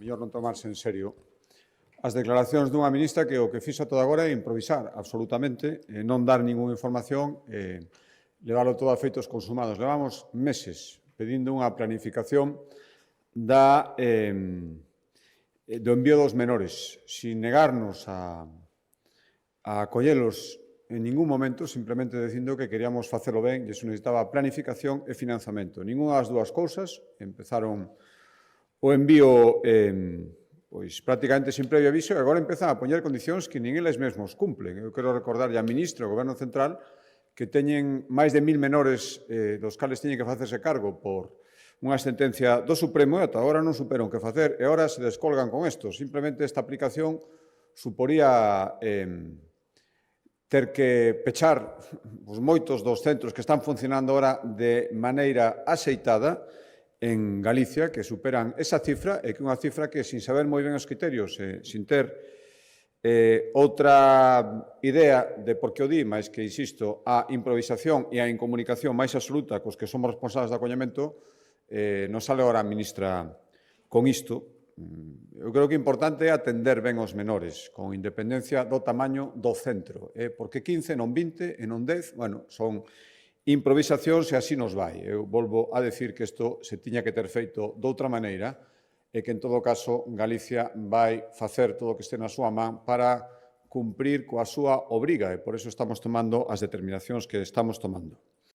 mellor non tomarse en serio as declaracións dunha ministra que o que fixo todo agora é improvisar absolutamente, non dar ninguna información, leválo todo a feitos consumados. Levamos meses pedindo unha planificación do envío dos menores, sin negarnos a acollelos en ningún momento, simplemente dicindo que queríamos facelo ben e iso necesitaba planificación e financiamento. Ninguna das dúas cousas. Empezaron o envío pois prácticamente sin previo aviso e agora empezan a poñer condicións que nin eles mesmos cumplen. Eu quero recordarlle á ministra e ao Goberno Central que teñen máis de 1000 menores dos cales teñen que facerse cargo por unha sentencia do Supremo e ata agora non superan que facer e agora se descolgan con isto. Simplemente esta aplicación suporía ter que pechar moitos dos centros que están funcionando agora de maneira axeitada en Galicia, que superan esa cifra, e que unha cifra que, sin saber moi ben os criterios, sin ter outra idea de por que o di, máis que, insisto, a improvisación e a incomunicación máis absoluta cos que somos responsables de acollemento, nos sale agora a ministra con isto. Eu creo que é importante atender ben os menores, con independencia do tamaño do centro. Porque 15, non 20 e non 10, bueno, son improvisacións e así nos vai. Eu volvo a decir que isto se tiña que ter feito doutra maneira e que, en todo caso, Galicia vai facer todo o que este na súa man para cumprir coa súa obriga e por iso estamos tomando as determinacións que estamos tomando.